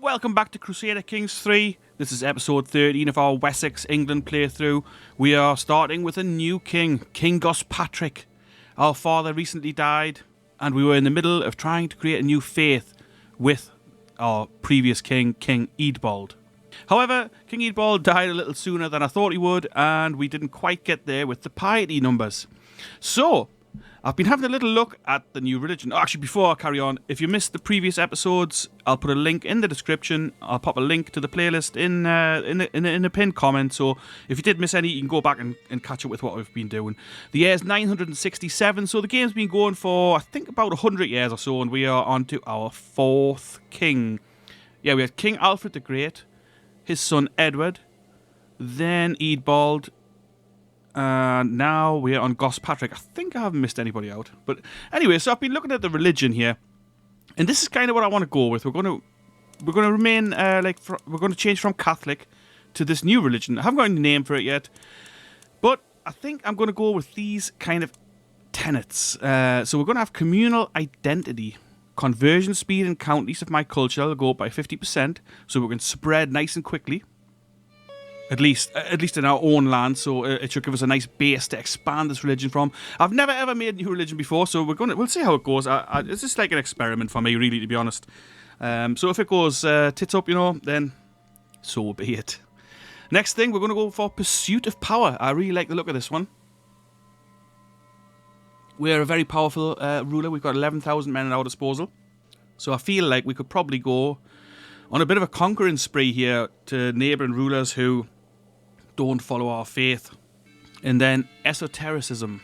Welcome back to Crusader Kings 3. This is episode 13 of our Wessex, England playthrough. We are starting with a new king, King Gospatrick. Our father recently died, and we were in the middle of trying to create a new faith with our previous king, King Eadbald. However, King Eadbald died a little sooner than I thought he would, and we didn't quite get there with the piety numbers. So, I've been having a little look at the new religion. Actually, before I carry on, if you missed the previous episodes, I'll put a link in the description. I'll pop a link to the playlist in the pinned comment. So if you did miss any, you can go back and catch up with what we've been doing. The year is 967, so the game's been going for, I think, about 100 years or so, and we are on to our fourth king. Yeah, we had King Alfred the Great, his son Edward, then Eadbald, and now we're on Gospatrick. I think I haven't missed anybody out. But anyway, so I've been looking at the religion here, and this is kind of what I want to go with. We're going to remain we're going to change from Catholic to this new religion. I haven't got any name for it yet, but I think I'm going to go with these kind of tenets. So we're going to have communal identity. Conversion speed and counties of my culture will go up by 50%, so we can spread nice and quickly. At least in our own land, so it should give us a nice base to expand this religion from. I've never ever made a new religion before, so we'll see how it goes. It's just like an experiment for me, really, to be honest. So if it goes tits up, then so be it. Next thing, we're going to go for pursuit of power. I really like the look of this one. We're a very powerful ruler. We've got 11,000 men at our disposal, so I feel like we could probably go on a bit of a conquering spree here to neighbouring rulers who don't follow our faith. And then esotericism.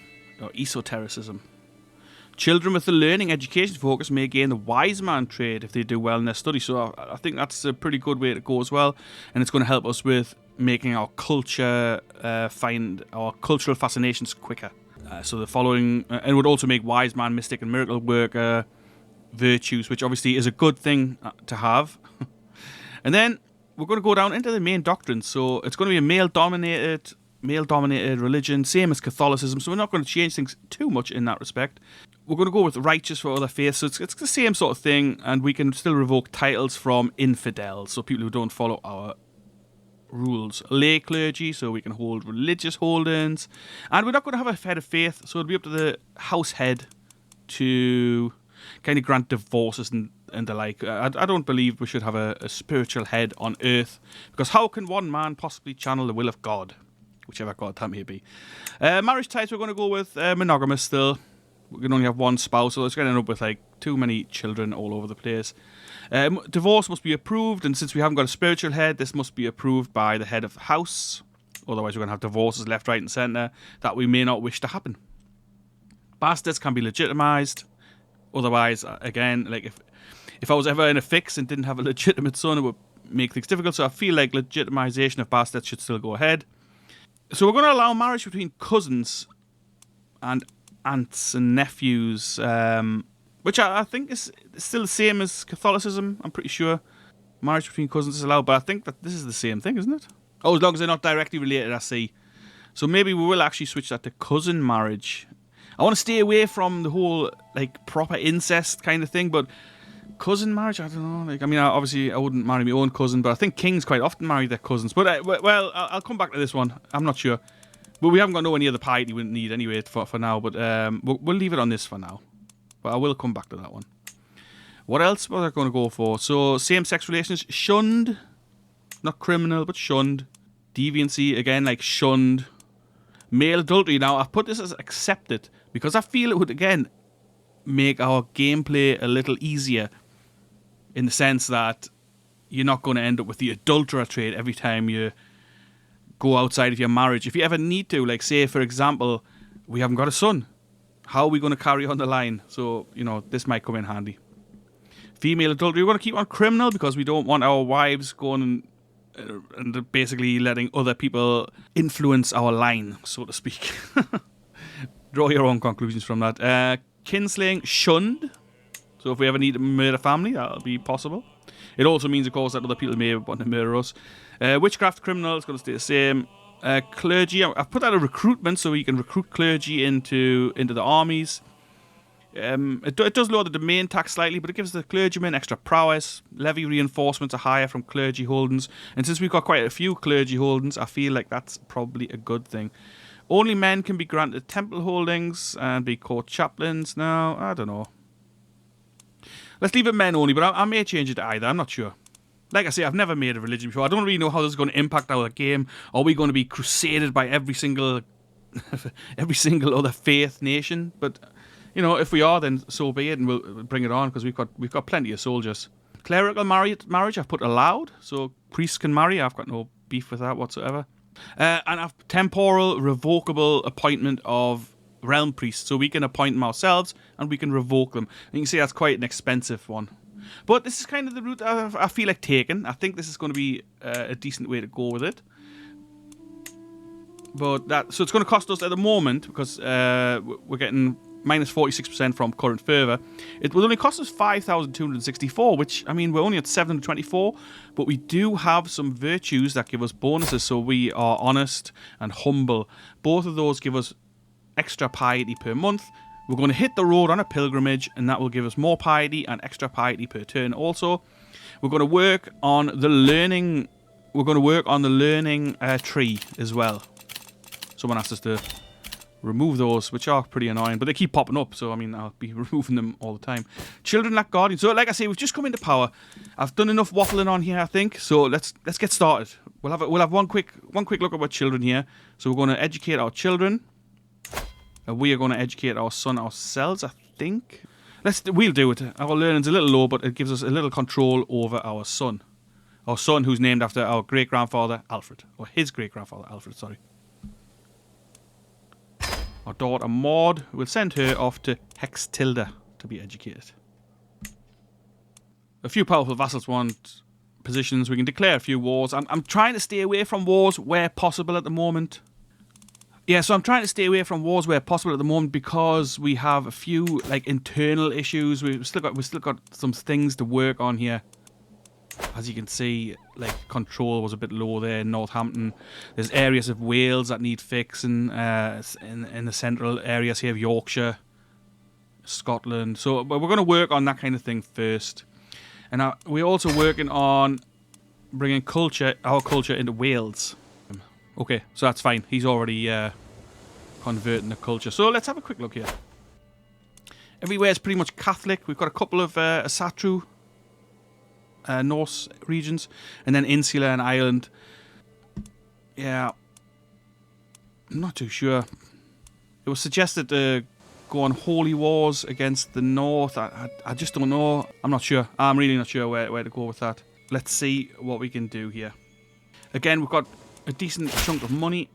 Children with the learning education focus may gain the wise man trait if they do well in their study. So I think that's a pretty good way to go as well. And it's going to help us with making our culture, find our cultural fascinations quicker. So the following, and it would also make wise man, mystic and miracle worker virtues, which obviously is a good thing to have. And then we're going to go down into the main doctrines. So it's going to be a male-dominated religion, same as Catholicism. So we're not going to change things too much in that respect. We're going to go with righteous for other faiths. So it's the same sort of thing, and we can still revoke titles from infidels, so people who don't follow our rules. Lay clergy, so we can hold religious holdings. And we're not going to have a head of faith, so it'll be up to the house head to kind of grant divorces and the like. I don't believe we should have a spiritual head on earth, because how can one man possibly channel the will of God, whichever God that may be. Marriage types, we're going to go with monogamous still. We can only have one spouse, so it's going to end up with like too many children all over the place. Divorce must be approved, and since we haven't got a spiritual head, this must be approved by the head of the house. Otherwise we're going to have divorces left, right and centre that we may not wish to happen. Bastards can be legitimised. Otherwise, again, like if I was ever in a fix and didn't have a legitimate son, it would make things difficult. So I feel like legitimization of bastards should still go ahead. So we're going to allow marriage between cousins and aunts and nephews, which I think is still the same as Catholicism. I'm pretty sure marriage between cousins is allowed, but I think that this is the same thing, isn't it? Oh, as long as they're not directly related, I see. So maybe we will actually switch that to cousin marriage. I want to stay away from the whole like proper incest kind of thing, but cousin marriage, I don't know. Like, I mean, obviously I wouldn't marry my own cousin, but I think kings quite often marry their cousins. But I'll come back to this one. I'm not sure, but we haven't got nowhere near the piety we need anyway for now. But we'll leave it on this for now. But I will come back to that one. What else was I going to go for? So same-sex relations shunned, not criminal, but shunned. Deviancy again, like shunned. Male adultery. Now I've put this as accepted because I feel it would again make our gameplay a little easier, in the sense that you're not going to end up with the adulterer trait every time you go outside of your marriage. If you ever need to, like say for example, we haven't got a son, how are we going to carry on the line? So this might come in handy. Female adultery, we're going to keep on criminal because we don't want our wives going and basically letting other people influence our line, so to speak. Draw your own conclusions from that. Kinslaying shunned. So if we ever need to murder family, that'll be possible. It also means, of course, that other people may want to murder us. Witchcraft criminal is going to stay the same. Clergy, I've put that a recruitment, so you can recruit clergy into the armies. It does lower the domain tax slightly, but it gives the clergyman extra prowess. Levy reinforcements are higher from clergy holdings. And since we've got quite a few clergy holdings, I feel like that's probably a good thing. Only men can be granted temple holdings and be court chaplains. Now, I don't know. Let's leave it men only, but I may change it to either. I'm not sure. Like I say, I've never made a religion before. I don't really know how this is going to impact our game. Are we going to be crusaded by every single other faith nation? But you know, if we are, then so be it, and we'll bring it on because we've got plenty of soldiers. Clerical marriage I've put allowed, so priests can marry. I've got no beef with that whatsoever. And I've temporal revocable appointment of realm priests, so we can appoint them ourselves and we can revoke them. And you can see that's quite an expensive one. But this is kind of the route I feel like taking. I think this is going to be a decent way to go with it. But so it's going to cost us at the moment, because we're getting minus 46% from current fervour. It will only cost us 5,264, which, I mean, we're only at 724, but we do have some virtues that give us bonuses, so we are honest and humble. Both of those give us extra piety per month. We're going to hit the road on a pilgrimage, and that will give us more piety and extra piety per turn also. We're going to work on the learning... We're going to work on the learning tree as well. Someone asked us to remove those, which are pretty annoying, but they keep popping up, so I mean, I'll be removing them all the time. Children lack guardians. So like I say, we've just come into power. I've done enough waffling on here, I think, so let's get started. We'll have one quick look at our children here. So we're going to educate our children. We are going to educate our son ourselves, I think. We'll do it. Our learning's a little low, but it gives us a little control over our son. Our son, who's named after our great-grandfather, Alfred. Or his great-grandfather, Alfred, sorry. Our daughter Maud, we'll send her off to Ck3 to be educated. A few powerful vassals want positions. We can declare a few wars. I'm trying to stay away from wars where possible at the moment. Yeah, so I'm trying to stay away from wars where possible at the moment because we have a few like internal issues. We've still got some things to work on here. As you can see, like, control was a bit low there in Northampton. There's areas of Wales that need fixing in the central areas here of Yorkshire, Scotland. So but we're going to work on that kind of thing first. And we're also working on bringing our culture into Wales. Okay, so that's fine. He's already converting the culture. So let's have a quick look here. Everywhere is pretty much Catholic. We've got a couple of Asatru Norse regions, and then Insula and Ireland. Yeah, I'm not too sure. It was suggested to go on holy wars against the north. I just don't know. I'm not sure. I'm really not sure where to go with that. Let's see what we can do here. Again, we've got a decent chunk of money.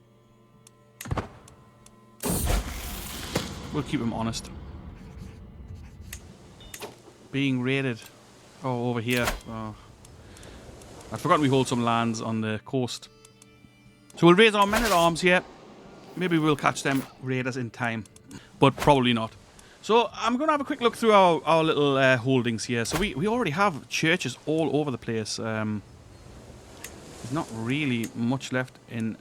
We'll keep him honest. Being raided. Oh, over here. Oh. I'd forgotten we hold some lands on the coast. So we'll raise our men-at-arms here. Maybe we'll catch them raiders in time. But probably not. So I'm going to have a quick look through our little holdings here. So we already have churches all over the place. There's not really much left in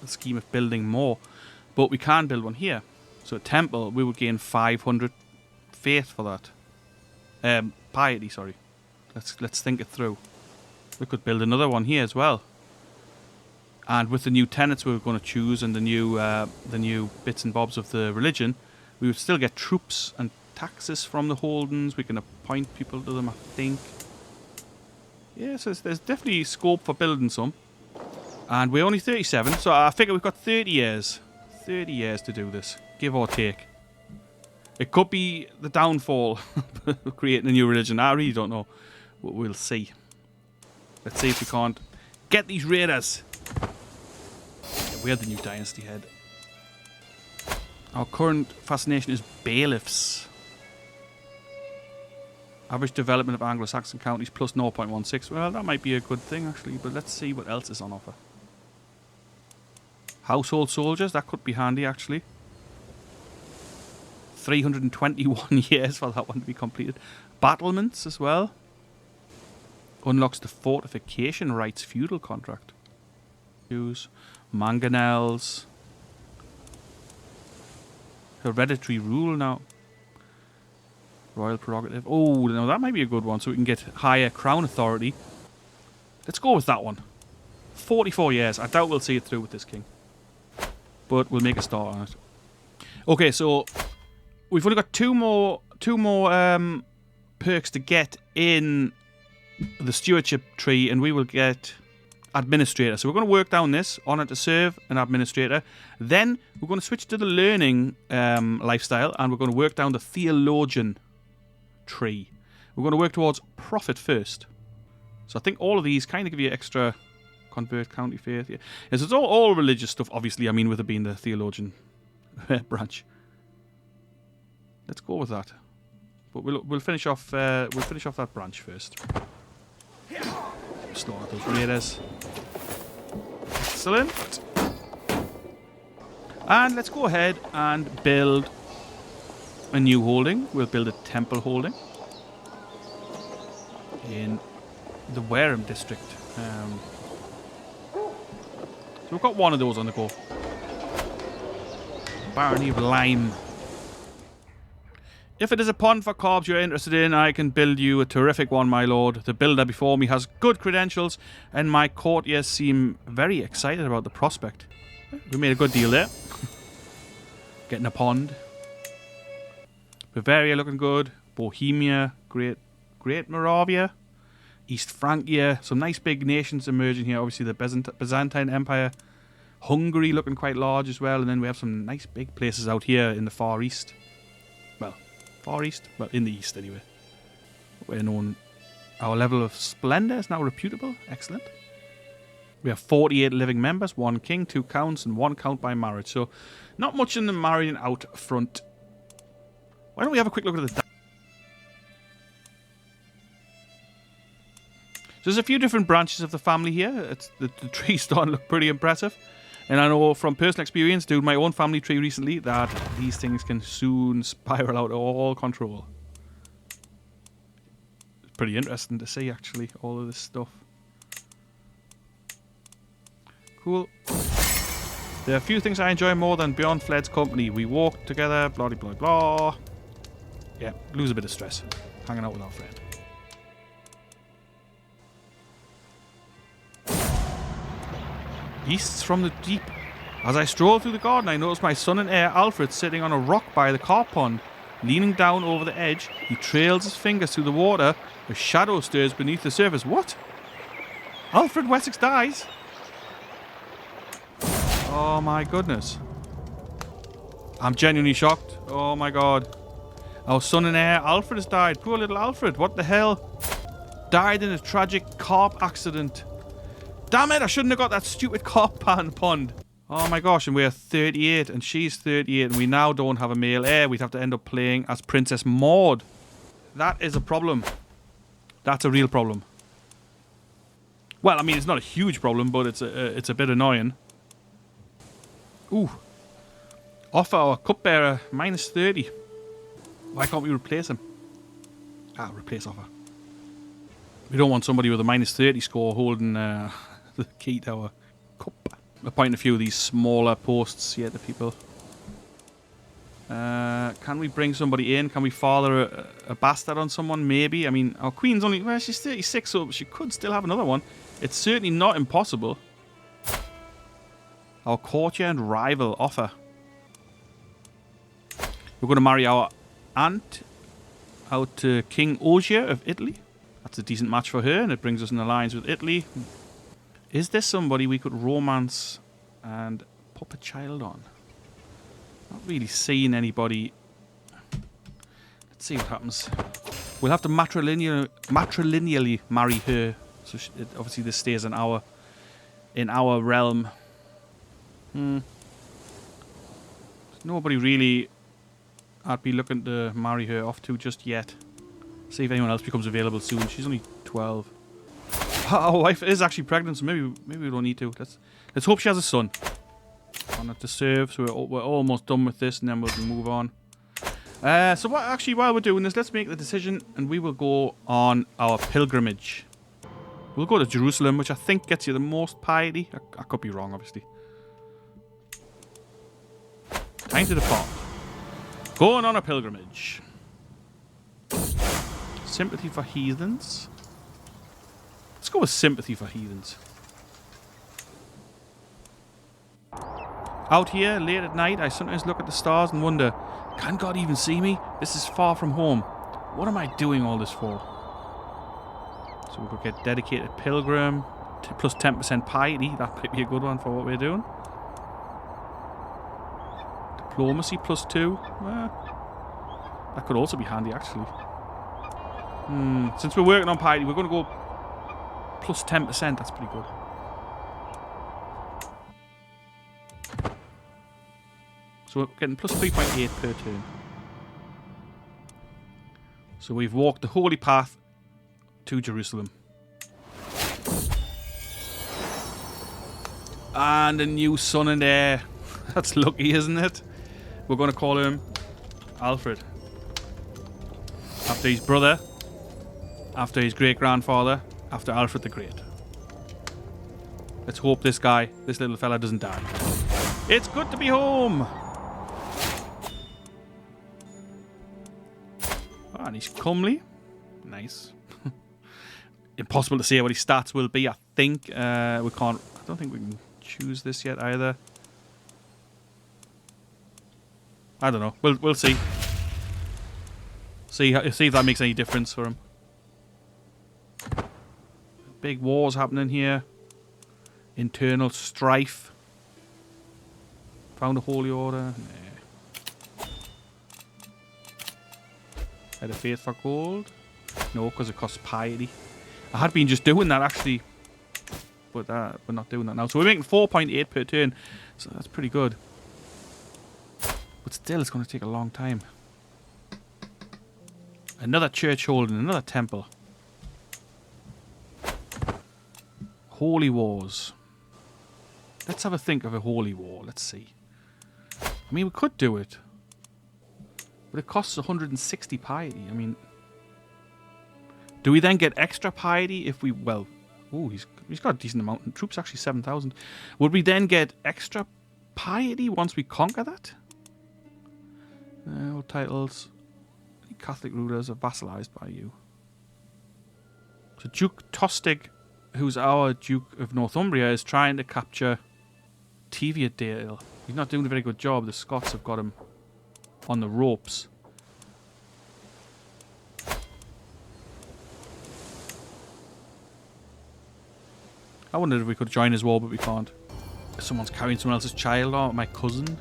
the scheme of building more. But we can build one here. So a temple, we would gain 500 faith for that. Piety, sorry. Let's think it through. We could build another one here as well. And with the new tenets we were going to choose and the new bits and bobs of the religion, we would still get troops and taxes from the holdings. We can appoint people to them, I think. Yeah, so there's definitely scope for building some. And we're only 37, so I figure we've got 30 years. 30 years to do this, give or take. It could be the downfall of creating a new religion. I really don't know. We'll see. Let's see if we can't get these raiders. Yeah, we're the new dynasty head. Our current fascination is bailiffs. Average development of Anglo Saxon counties plus 0.16. Well, that might be a good thing actually, but let's see what else is on offer. Household soldiers, that could be handy actually. 321 years for that one to be completed. Battlements as well. Unlocks the fortification rights feudal contract. Use mangonels. Hereditary rule now. Royal prerogative. Oh, no, that might be a good one, so we can get higher crown authority. Let's go with that one. 44 years. I doubt we'll see it through with this king. But we'll make a start on it. Okay, so we've only got two more perks to get in the stewardship tree, and we will get administrator. So we're going to work down this, honor to serve, an administrator. Then we're going to switch to the learning lifestyle, and we're going to work down the theologian tree. We're going to work towards profit first. So I think all of these kind of give you extra convert county faith. Yeah, so it's all religious stuff, obviously. I mean, with it being the theologian branch. Let's go with that. But we'll finish off that branch first. Slaughter those raiders. Excellent. And let's go ahead and build a new holding. We'll build a temple holding in the Wareham district. So we've got one of those on the go. Barony of Lyme. If it is a pond for cobs you're interested in, I can build you a terrific one, my lord. The builder before me has good credentials, and my courtiers seem very excited about the prospect. We made a good deal there. Getting a pond. Bavaria looking good. Bohemia, Great Moravia, East Francia. Some nice big nations emerging here. Obviously the Byzantine Empire. Hungary looking quite large as well. And then we have some nice big places out here in the Far East. Well, Far East? Well, in the East anyway. We're known. Our level of splendour is now reputable. Excellent. We have 48 living members, 1 king, 2 counts, and 1 count by marriage. So, not much in the marrying out front. Why don't we have a quick look at the... So there's a few different branches of the family here. The tree's starting to look pretty impressive. And I know from personal experience, doing my own family tree recently, that these things can soon spiral out of all control. It's pretty interesting to see, actually, all of this stuff. Cool. There are a few things I enjoy more than Beyond Fled's company. We walk together, blah, blah, blah. Yeah, lose a bit of stress. Hanging out with our friend. Beasts from the deep. As I stroll through the garden, I notice my son and heir Alfred sitting on a rock by the carp pond. Leaning down over the edge, he trails his fingers through the water. A shadow stirs beneath the surface. What? Alfred Wessex dies? Oh my goodness. I'm genuinely shocked. Oh my god. Our son and heir Alfred has died. Poor little Alfred. What the hell? Died in a tragic carp accident. Damn it, I shouldn't have got that stupid carp pond. Oh my gosh, and we're 38 and she's 38 and we now don't have a male heir. We'd have to end up playing as Princess Maud. That is a problem. That's a real problem. Well, I mean, it's not a huge problem, but it's a bit annoying. Ooh. Offer our cupbearer -30. Why can't we replace him? Replace offer. We don't want somebody with a -30 score holding the key to our cup. Appoint a few of these smaller posts here to people. Can we bring somebody in? Can we father a bastard on someone? Maybe. I mean, our queen's only... Well, she's 36, so she could still have another one. It's certainly not impossible. Our courtier and rival offer. We're going to marry our aunt out to King Ogier of Italy. That's a decent match for her, and it brings us in alliance with Italy. Is there somebody we could romance and pop a child on? Not really seeing anybody. Let's see what happens. We'll have to matrilineally marry her. So obviously this stays in our realm. Nobody really I'd be looking to marry her off to just yet. See if anyone else becomes available soon. She's only 12. Our wife is actually pregnant, so maybe we don't need to. Let's hope she has a son. Honor to serve, so we're almost done with this, and then we'll move on. So while we're doing this, let's make the decision, and we will go on our pilgrimage. We'll go to Jerusalem, which I think gets you the most piety. I could be wrong, obviously. Time to depart. Going on a pilgrimage. Sympathy for heathens. Let's go with sympathy for heathens. Out here, late at night, I sometimes look at the stars and wonder, can God even see me? This is far from home. What am I doing all this for? So we could get dedicated pilgrim, plus 10% piety. That might be a good one for what we're doing. Diplomacy, plus 2. That could also be handy, actually. Since we're working on piety, we're going to go plus 10%. That's pretty good. So we're getting plus 3.8 per turn. So we've walked the holy path to Jerusalem. And a new son and heir. That's lucky, isn't it? We're going to call him Alfred. After his brother. After his great-grandfather. After Alfred the Great. Let's hope this little fella doesn't die. It's good to be home! Oh, and he's comely. Nice. Impossible to say what his stats will be, I think. We can't... I don't think we can choose this yet either. I don't know. We'll see. See if that makes any difference for him. Big wars happening here. Internal strife. Found a holy order. Nah. Head of faith for gold. No, because it costs piety. I had been just doing that actually, but we're not doing that now. So we're making 4.8 per turn. So that's pretty good. But still, it's going to take a long time. Another church holding, another temple. Holy wars. Let's have a think of a holy war. Let's see. I mean, we could do it. But it costs 160 piety. I mean... Do we then get extra piety if we... Well... Oh, he's got a decent amount. And troops actually 7,000. Would we then get extra piety once we conquer that? All titles. Catholic rulers are vassalized by you. So Duke Tostig, who's our Duke of Northumbria, is trying to capture Teviotdale. He's not doing a very good job. The Scots have got him on the ropes. I wondered if we could join his war, but we can't. Someone's carrying someone else's child, or my cousin.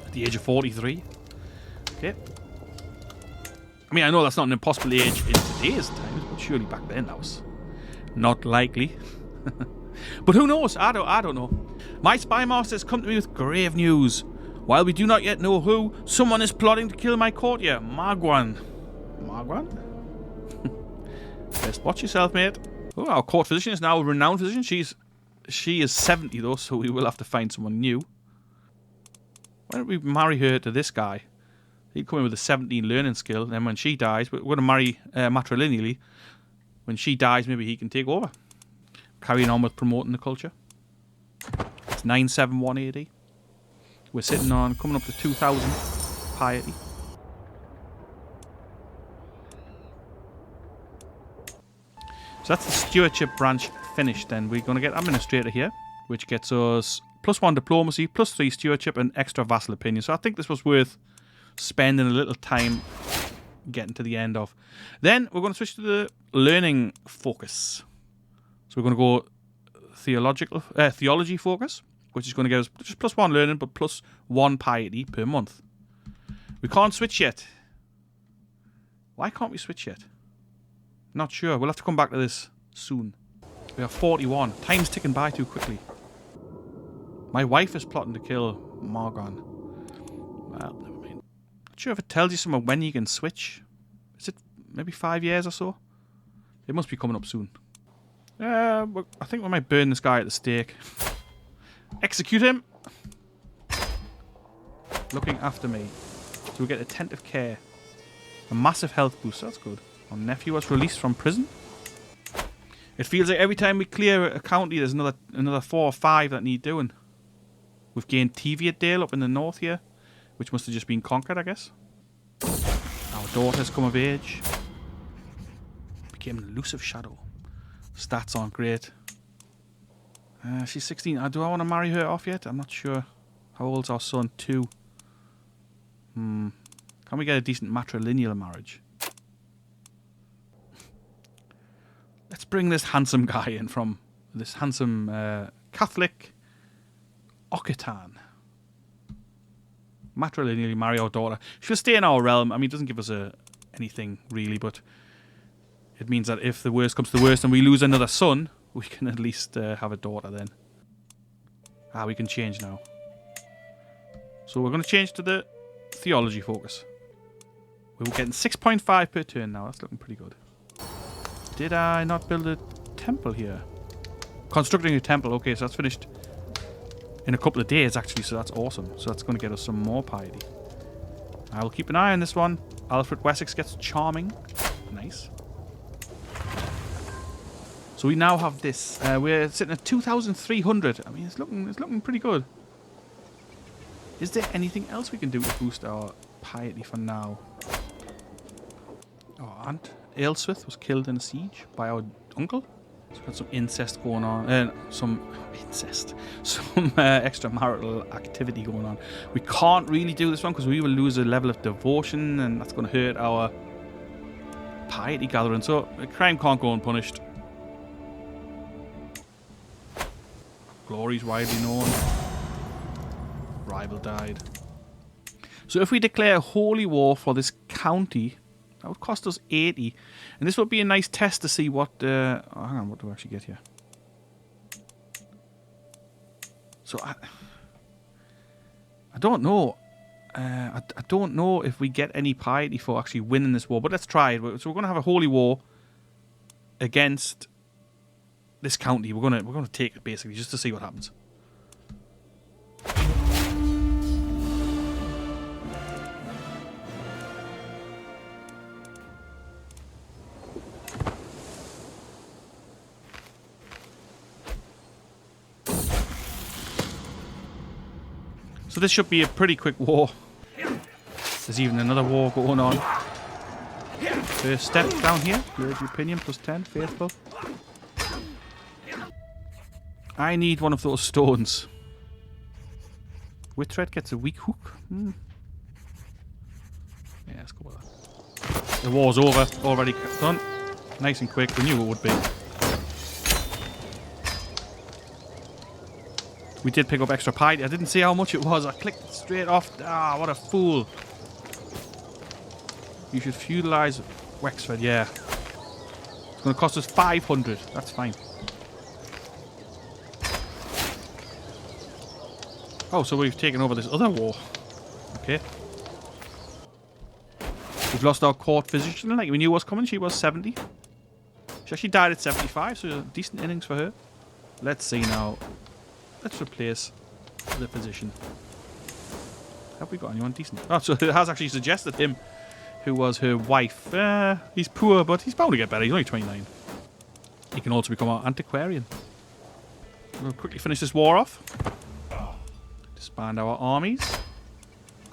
At the age of 43. Okay. I mean, I know that's not an impossible age in today's times, but surely back then that was not likely. But who knows? I don't know. My spy master has come to me with grave news. While we do not yet know who, someone is plotting to kill my courtier, Margwan. Margwan? Best watch yourself, mate. Oh, our court physician is now a renowned physician. She is 70 though, so we will have to find someone new. Why don't we marry her to this guy? He'd come in with a 17 learning skill, and then when she dies, we're going to marry matrilineally. When she dies, maybe he can take over. Carrying on with promoting the culture. It's 971 AD. We're sitting on coming up to 2,000 piety. So that's the stewardship branch finished. Then we're going to get administrator here, which gets us +1 diplomacy, +3 stewardship, and extra vassal opinion. So I think this was worth spending a little time getting to the end of. Then we're going to switch to the learning focus. So we're going to go theology focus, which is going to give us just +1 learning, but +1 piety per month. We can't switch yet. Why can't we switch yet? Not sure. We'll have to come back to this soon. We are 41. Time's ticking by too quickly. My wife is plotting to kill Margon. Well, never mind. Not sure if it tells you somewhere when you can switch. Is it maybe 5 years or so? It must be coming up soon. I think we might burn this guy at the stake. Execute him! Looking after me. So we get attentive care. A massive health boost, that's good. Our nephew was released from prison. It feels like every time we clear a county, there's another 4 or 5 that need doing. We've gained Teviotdale up in the north here, which must have just been conquered, I guess. Our Our daughter's come of age. Became an elusive shadow. Stats aren't great. She's 16. Do I want to marry her off yet? I'm not sure. How old's our son? 2. Can we get a decent matrilineal marriage? Let's bring this handsome guy in from this handsome Catholic Occitan. Matrilineally marry our daughter. She'll stay in our realm. I mean, it doesn't give us anything really, but it means that if the worst comes to the worst and we lose another son, we can at least have a daughter then. We can change now. So we're going to change to the theology focus. We're getting 6.5 per turn now. That's looking pretty good. Did I not build a temple here? Constructing a temple. Okay, so that's finished in a couple of days, actually. So that's awesome. So that's going to get us some more piety. I will keep an eye on this one. Alfred Wessex gets charming. Nice. So we now have this. We're sitting at 2,300. I mean, it's looking pretty good. Is there anything else we can do to boost our piety for now? Our aunt Ailswith was killed in a siege by our uncle. So we've got some incest going on. Some extramarital activity going on. We can't really do this one because we will lose a level of devotion, and that's going to hurt our piety gathering. So a crime can't go unpunished. Glory's widely known. Rival died. So if we declare a holy war for this county, that would cost us 80. And this would be a nice test to see what... hang on, what do I actually get here? So I don't know. I don't know if we get any piety for actually winning this war. But let's try it. So we're going to have a holy war against this county. We're going to take it basically just to see what happens. So this should be a pretty quick war. There's even another war going on. First step down here. Clergy opinion plus 10. Faithful. I need one of those stones. Whitthread gets a weak hook. Yeah, let's go with that. The war's over. Already done. Nice and quick. We knew it would be. We did pick up extra piety. I didn't see how much it was. I clicked it straight off. Ah, what a fool. You should feudalise Wexford, yeah. It's going to cost us 500. That's fine. Oh, so we've taken over this other war. Okay. We've lost our court physician. Like we knew was coming. She was 70. She actually died at 75, so decent innings for her. Let's see now. Let's replace the physician. Have we got anyone decent? Oh, so it has actually suggested him, who was her wife. He's poor, but he's bound to get better. He's only 29. He can also become our antiquarian. We'll quickly finish this war off. Disband our armies.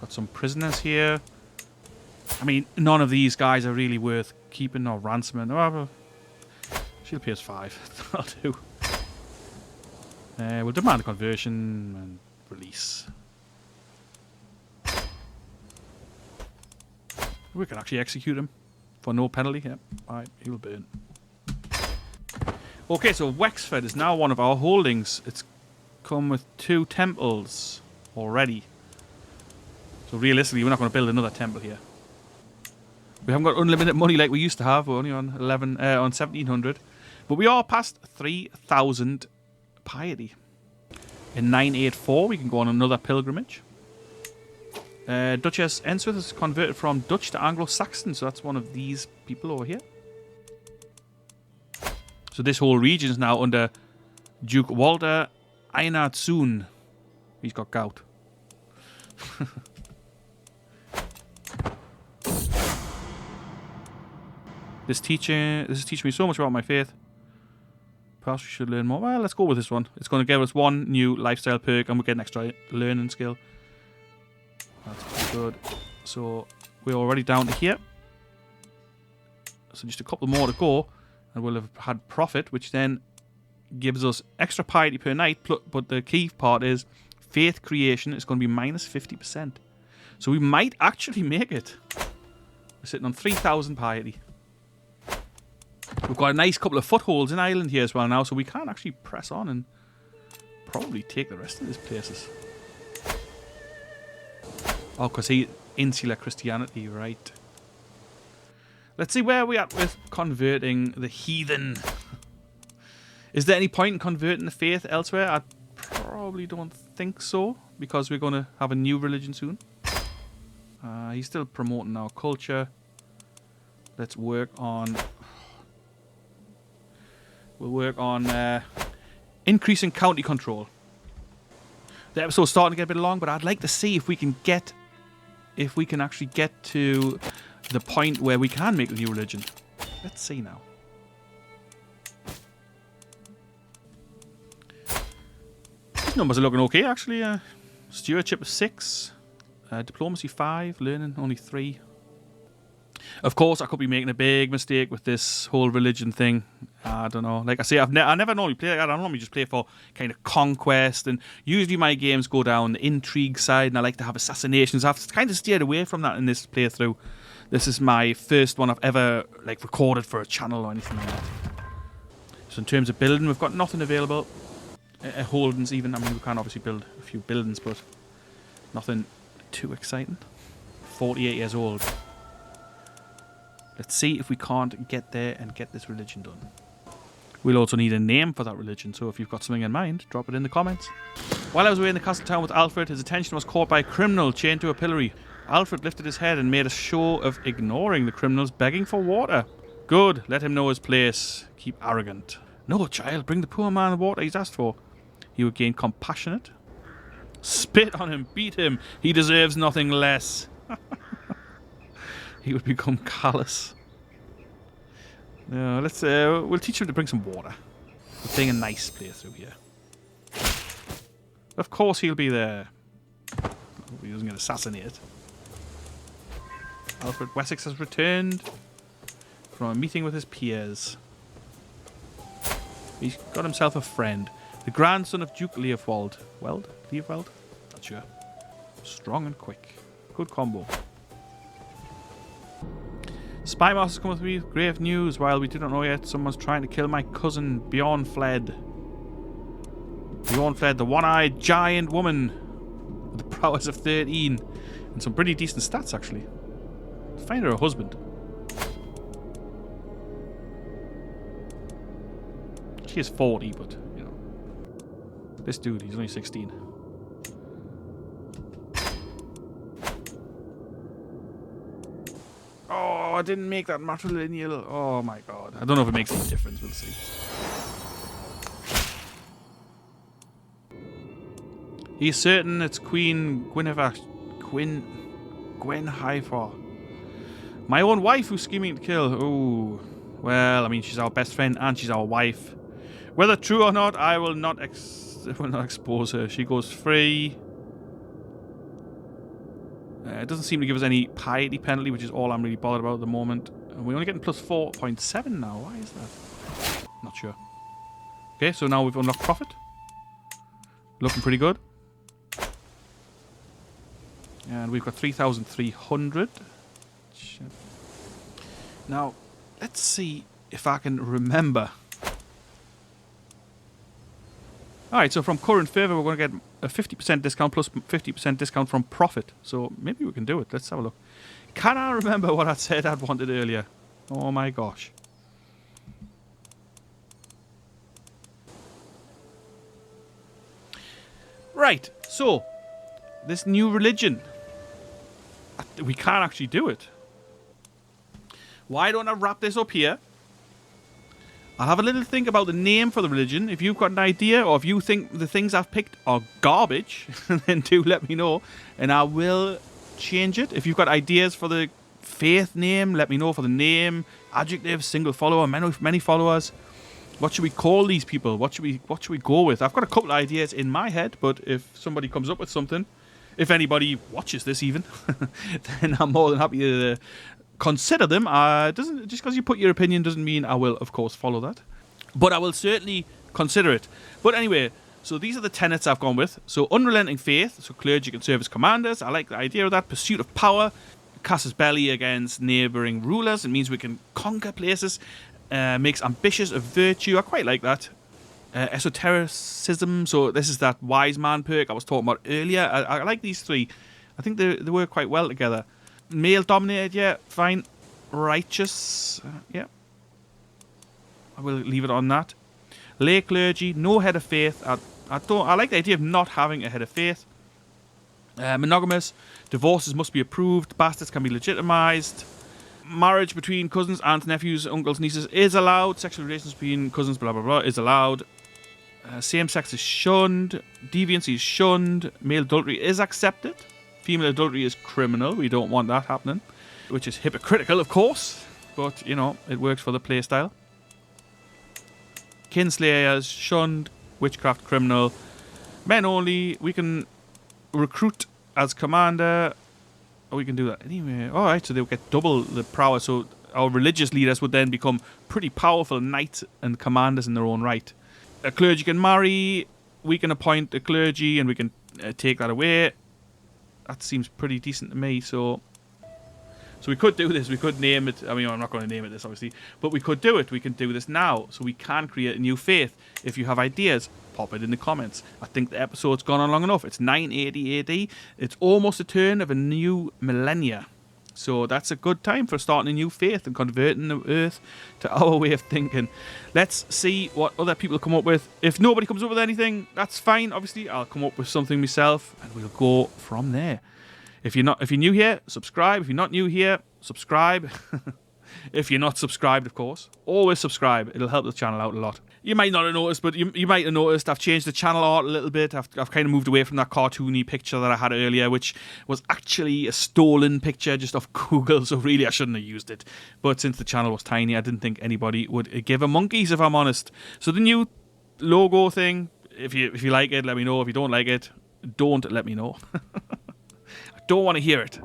Got some prisoners here. I mean, none of these guys are really worth keeping or ransoming. Oh, she'll pay us 5. That'll do. We'll demand a conversion and release. We can actually execute him for no penalty. Yep, alright, he will burn. Okay, so Wexford is now one of our holdings. It's come with 2 temples already. So realistically, we're not going to build another temple here. We haven't got unlimited money like we used to have. We're only on 1700, but we are past 3,000 piety. In 984, we can go on another pilgrimage. Duchess Ensworth is converted from Dutch to Anglo Saxon, so that's one of these people over here. So this whole region is now under Duke Walter Einardsson. He's got gout. This is teaching me so much about my faith. Perhaps we should learn more. Well, let's go with this one. It's going to give us 1 new lifestyle perk, and we get an extra learning skill. That's pretty good. So we're already down to here. So just a couple more to go, and we'll have had profit, which then gives us extra piety per night. But the key part is faith creation is going to be minus 50%. So we might actually make it. We're sitting on 3,000 piety. We've got a nice couple of footholds in Ireland here as well now, so we can actually press on and probably take the rest of these places. Oh, because insular Christianity, right. Let's see where we're at with converting the heathen. Is there any point in converting the faith elsewhere? I probably don't think so, because we're going to have a new religion soon. He's still promoting our culture. Let's work on... We'll work on increasing county control. The episode's starting to get a bit long, but I'd like to see if we can actually get to the point where we can make a new religion. Let's see now. These numbers are looking okay, actually. Stewardship of 6, diplomacy 5, learning only 3. Of course, I could be making a big mistake with this whole religion thing. I don't know. Like I say, I never normally play like that. I normally just play for kind of conquest, and usually my games go down the intrigue side, and I like to have assassinations. I've kind of steered away from that in this playthrough. This is my first one I've ever recorded for a channel or anything like that. So in terms of building, we've got nothing available. Holdings even. I mean, we can obviously build a few buildings, but nothing too exciting. 48 years old. Let's see if we can't get there and get this religion done. We'll also need a name for that religion, so if you've got something in mind, drop it in the comments. While I was away in the castle town with Alfred, his attention was caught by a criminal chained to a pillory. Alfred lifted his head and made a show of ignoring the criminals begging for water. Good, let him know his place. Keep arrogant. No, child, bring the poor man the water he's asked for. He would gain compassionate. Spit on him, beat him. He deserves nothing less. He would become callous. No, we'll teach him to bring some water. We're playing a nice playthrough here. Of course he'll be there. He doesn't get assassinated. Alfred Wessex has returned from a meeting with his peers. He's got himself a friend. The grandson of Duke Leofwald. Leofwald? Not sure. Strong and quick. Good combo. Spy Master's come with me with grave news. While we do not know yet, someone's trying to kill my cousin, Bjorn Fled. Bjorn Fled, the one-eyed giant woman with the prowess of 13 and some pretty decent stats, actually. Find her a husband. She is 40, but, you know. This dude, he's only 16. Oh, I didn't make that matrilineal. Oh my god. I don't know if it makes any difference. We'll see. He's certain it's Queen Gwenhwyvar. Gwenhwyvar. My own wife who's scheming to kill. Oh. Well, I mean, she's our best friend and she's our wife. Whether true or not, I will not expose her. She goes free. It doesn't seem to give us any piety penalty, which is all I'm really bothered about at the moment. And we're only getting plus 4.7 now. Why is that? Not sure. Okay, so now we've unlocked profit. Looking pretty good. And we've got 3,300. Now, let's see if I can remember. Alright, so from current favour, we're going to get a 50% discount plus 50% discount from profit. So maybe we can do it. Let's have a look. Can I remember what I said I'd wanted earlier? Oh my gosh. Right, so this new religion. We can't actually do it. Why don't I wrap this up here? I'll have a little think about the name for the religion. If you've got an idea, or if you think the things I've picked are garbage, then do let me know, and I will change it. If you've got ideas for the faith name, let me know for the name, adjective, single follower, many followers. What should we call these people? What should we go with? I've got a couple of ideas in my head, but if somebody comes up with something, if anybody watches this even, then I'm more than happy to consider them. Doesn't just because you put your opinion doesn't mean I will, of course, follow that. But I will certainly consider it. But anyway, so these are the tenets I've gone with. So unrelenting faith. So clergy can serve as commanders. I like the idea of that. Pursuit of power. Casus belli against neighbouring rulers. It means we can conquer places. Makes ambitious a virtue. I quite like that. Esotericism. So this is that wise man perk I was talking about earlier. I like these three. I think they work quite well together. Male dominated, yeah, fine. Righteous, yeah. I will leave it on that. Lay clergy, no head of faith. I like the idea of not having a head of faith. Monogamous, divorces must be approved. Bastards can be legitimised. Marriage between cousins, aunts, nephews, uncles, nieces is allowed. Sexual relations between cousins, blah blah blah, is allowed. Same sex is shunned. Deviancy is shunned. Male adultery is accepted. Female adultery is criminal. We don't want that happening. Which is hypocritical, of course. But, you know, it works for the playstyle. Kinslayer is shunned. Witchcraft criminal. Men only. We can recruit as commander. Oh, we can do that anyway. Alright, so they'll get double the prowess. So our religious leaders would then become pretty powerful knights and commanders in their own right. A clergy can marry. We can appoint a clergy and we can take that away. That seems pretty decent to me. So we could do this. We could name it. I mean, I'm not going to name it this, obviously. But we could do it. We can do this now. So we can create a new faith. If you have ideas, pop it in the comments. I think the episode's gone on long enough. It's 980 AD. It's almost the turn of a new millennia. So that's a good time for starting a new faith and converting the earth to our way of thinking. Let's see what other people come up with. If nobody comes up with anything, that's fine. Obviously, I'll come up with something myself and we'll go from there. If you're new here, subscribe. If you're not new here, subscribe. If you're not subscribed, of course, always subscribe. It'll help the channel out a lot. You might not have noticed, but you might have noticed I've changed the channel art a little bit. I've kind of moved away from that cartoony picture that I had earlier, which was actually a stolen picture just off Google, so really I shouldn't have used it. But since the channel was tiny, I didn't think anybody would give a monkeys, if I'm honest. So the new logo thing, if you like it, let me know. If you don't like it, don't let me know. I don't want to hear it.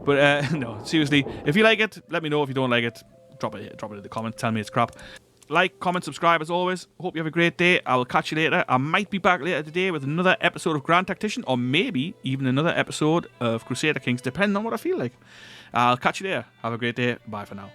But no, seriously, if you like it, let me know. If you don't like it, drop it in the comments. Tell me it's crap. Like, comment, subscribe as always. Hope you have a great day. I will catch you later. I might be back later today with another episode of Grand Tactician, or maybe even another episode of Crusader Kings, depending on what I feel like. I'll catch you there. Have a great day. Bye for now.